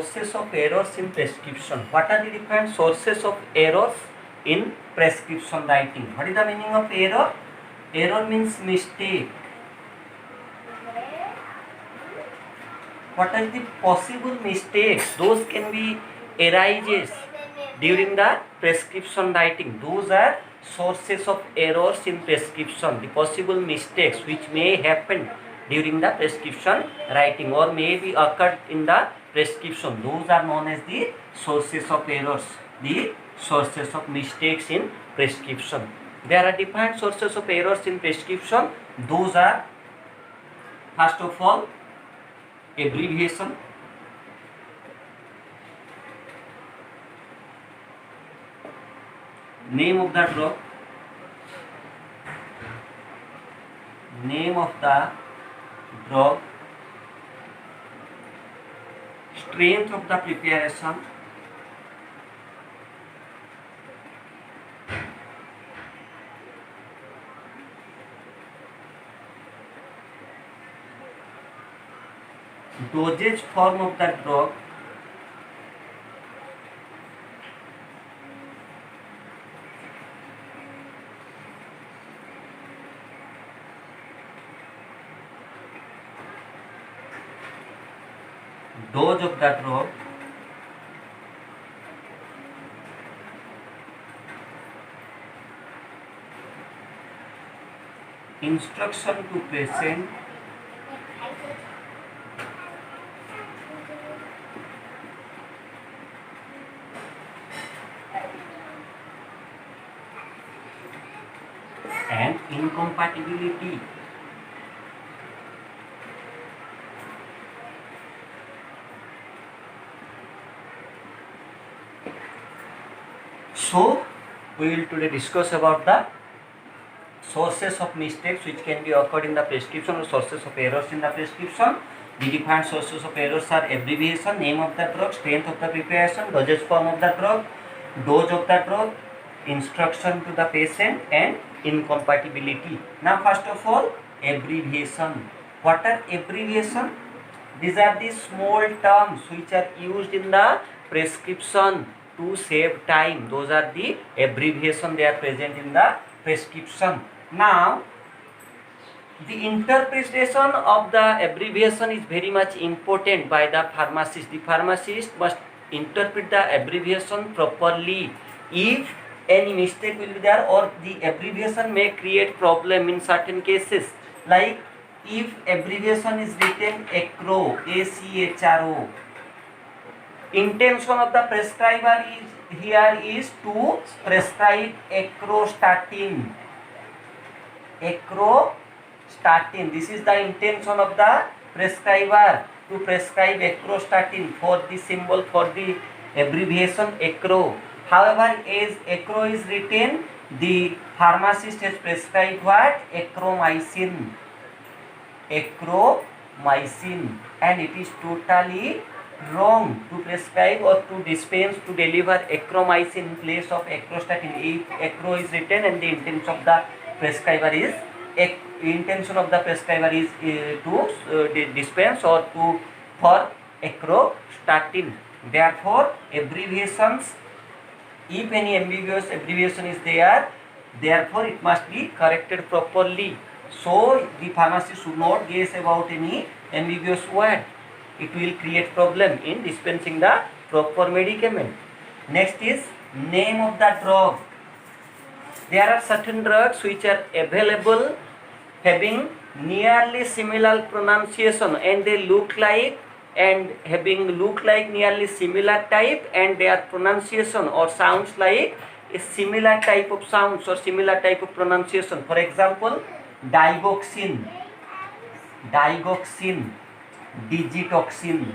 sources of errors in prescription. What are the different sources of errors in prescription writing? What is the meaning of error? Error means mistake. What are the possible mistakes? Those can be arises during the prescription writing. Those are sources of errors in prescription. The possible mistakes which may happen during the prescription writing or may be occurred in the prescription. Those are known as the sources of errors. The sources of mistakes in prescription. There are different sources of errors in prescription. Those are, first of all, abbreviation, name of the drug, strength of the preparation, dosage form of the drug, dose of the drug, instruction to patient, and incompatibility. So we will today discuss about the sources of mistakes which can be occurred in the prescription or sources of errors in the prescription. The different sources of errors are abbreviation, name of the drug, strength of the preparation, dosage form of the drug, dose of the drug, instruction to the patient, and incompatibility. Now first of all, abbreviation. What are abbreviation? These are the small terms which are used in the prescription to save time. Those are the abbreviation, they are present in the prescription. Now the interpretation of the abbreviation is very much important by the pharmacist. The pharmacist must interpret the abbreviation properly. If any mistake will be there or the abbreviation may create problem in certain cases, like if abbreviation is written ACHRO, ACHRO, intention of the prescriber is here is to prescribe acrostatin. Acrostatin. This is the intention of the prescriber, to prescribe acrostatin, for the symbol for the abbreviation ACHRO. However, as ACHRO is written, the pharmacist has prescribed what? Achromycin. Achromycin, and it is totally wrong to prescribe or to dispense, to deliver achromycin in place of acrostatin. If ACHRO is written and the intention of the prescriber is to dispense or to for acrostatin. Therefore, abbreviations, if any ambiguous abbreviation is there, therefore it must be corrected properly. So the pharmacist should not guess about any ambiguous word. It will create problem in dispensing the proper medicament. Next is name of the drug. There are certain drugs which are available having nearly similar pronunciation, and they look like nearly similar type, and their pronunciation or sounds like a similar type of sounds or similar type of pronunciation. For example, digoxin, digitoxin.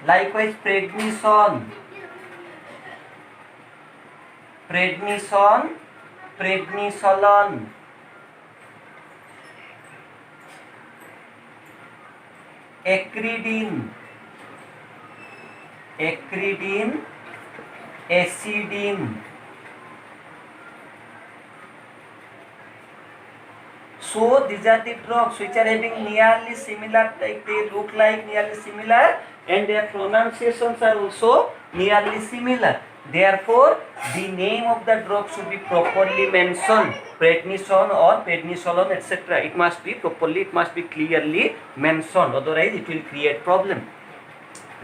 Likewise, prednison, prednisolone. Acridine, acidine. So these are the drugs which are having nearly similar, like they look like nearly similar, and their pronunciations are also nearly similar. Therefore, the name of the drug should be properly mentioned. Prednisone or prednisolone, etc. It must be properly, it must be clearly mentioned. Otherwise, it will create problem.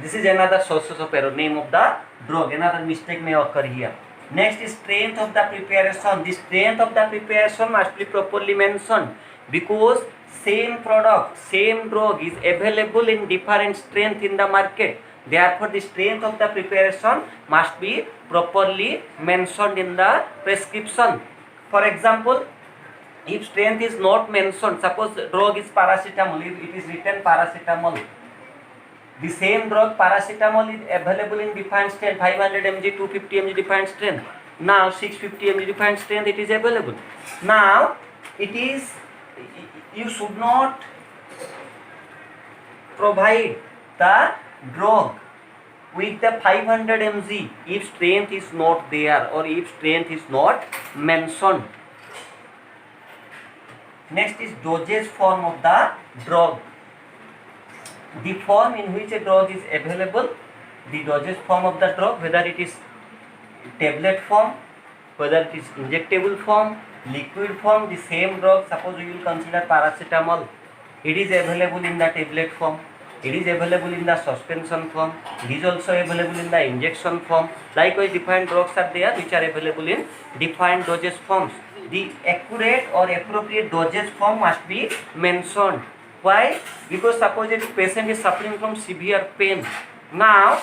This is another sources of error. Name of the drug. Another mistake may occur here. Next is strength of the preparation. The strength of the preparation must be properly mentioned, because same product, same drug is available in different strength in the market. Therefore, the strength of the preparation must be properly mentioned in the prescription. For example, if strength is not mentioned, suppose drug is paracetamol, if it is written paracetamol, the same drug paracetamol is available in defined strength 500 mg, 250 mg defined strength. Now 650 mg defined strength it is available. Now it is, you should not provide the drug with the 500 mg if strength is not there or if strength is not mentioned. Next is dosage form of the drug. The form in which a drug is available, the dosage form of the drug, whether it is tablet form, whether it is injectable form, liquid form, the same drug. Suppose we will consider paracetamol, it is available in the tablet form, it is available in the suspension form, it is also available in the injection form. Likewise, different drugs are there which are available in different dosage forms. The accurate or appropriate dosage form must be mentioned. Why? Because suppose if patient is suffering from severe pain. Now,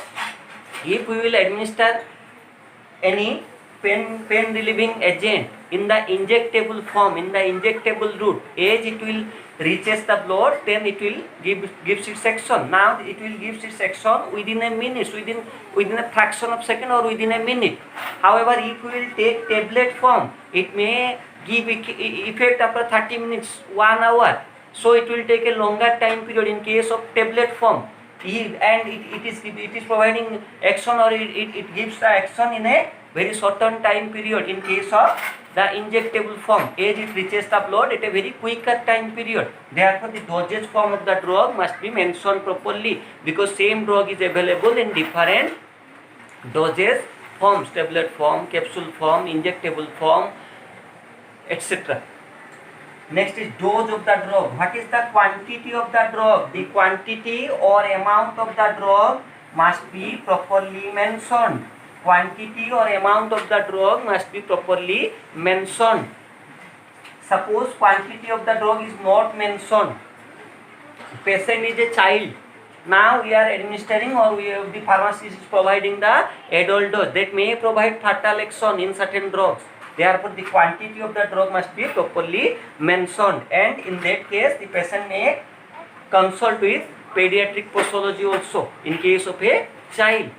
if we will administer any pain relieving agent in the injectable form, in the injectable route, as it will reaches the blood, then it will gives its action. Now it will gives its action within a minute, within a fraction of second or within a minute. However, if we will take tablet form, it may give effect after 30 minutes, 1 hour. So it will take a longer time period in case of tablet form. And it is providing action, or it gives the action in a very shortened time period in case of the injectable form, as it reaches the blood at a very quicker time period. Therefore, the dosage form of the drug must be mentioned properly, because same drug is available in different dosage forms, tablet form, capsule form, injectable form, etc. Next is dose of the drug. What is the quantity of the drug? The quantity or amount of the drug must be properly mentioned. Quantity or amount of the drug must be properly mentioned. Suppose quantity of the drug is not mentioned. Patient is a child. Now we are administering, or the pharmacist is providing the adult dose that may provide fatal action in certain drugs. Therefore, the quantity of the drug must be properly mentioned, and in that case, the patient may consult with pediatric pathology also in case of a child.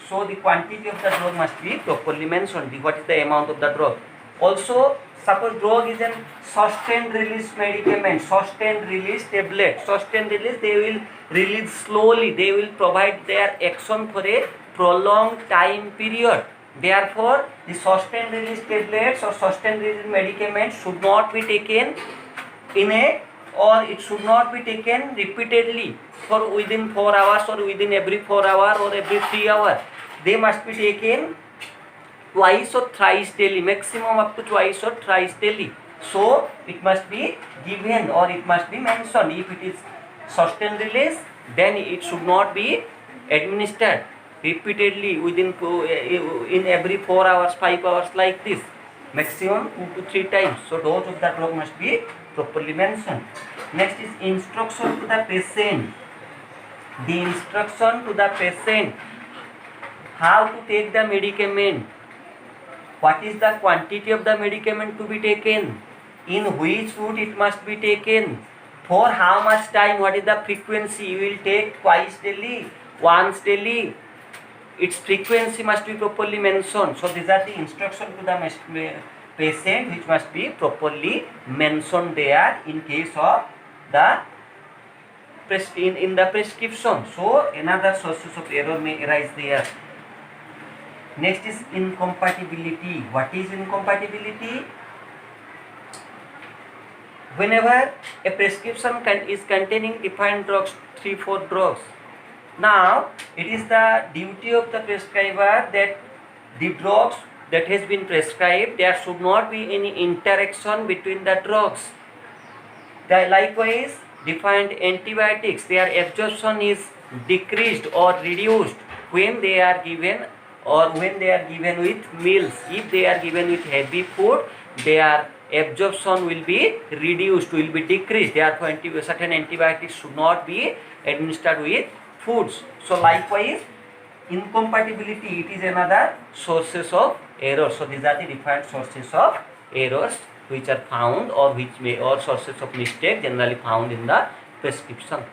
So, the quantity of the drug must be properly mentioned. What is the amount of the drug? Also, suppose drug is a sustained release medicament, sustained release tablet. Sustained release, they will release slowly. They will provide their action for a prolonged time period. Therefore, the sustained release tablets or sustained release medicaments should not be taken it should not be taken repeatedly for within 4 hours or within every 4 hours or every 3 hours. They must be taken twice or thrice daily, maximum up to twice or thrice daily. So, it must be given or it must be mentioned. If it is sustained release, then it should not be administered repeatedly in every 4 hours, 5 hours, like this, maximum 2 to 3 times. So dose of the drug must be properly mentioned. Next is instruction to the patient. The instruction to the patient, how to take the medicament, what is the quantity of the medicament to be taken, in which route it must be taken, for how much time, what is the frequency, you will take twice daily, once daily, its frequency must be properly mentioned. So these are the instructions to the patient which must be properly mentioned there in case of the in the prescription. So another sources of error may arise there. Next is incompatibility. What is incompatibility? whenever a prescription is containing defined drugs, 3-4 drugs, now it is the duty of the prescriber that the drugs that has been prescribed, there should not be any interaction between the drugs. Likewise, defined antibiotics, their absorption is decreased or reduced when they are given or when they are given with meals. If they are given with heavy food, their absorption will be reduced, will be decreased. Therefore, certain antibiotics should not be administered with foods. So likewise, incompatibility, it is another sources of error. So these are the different sources of errors which are found or which may or sources of mistake generally found in the prescription.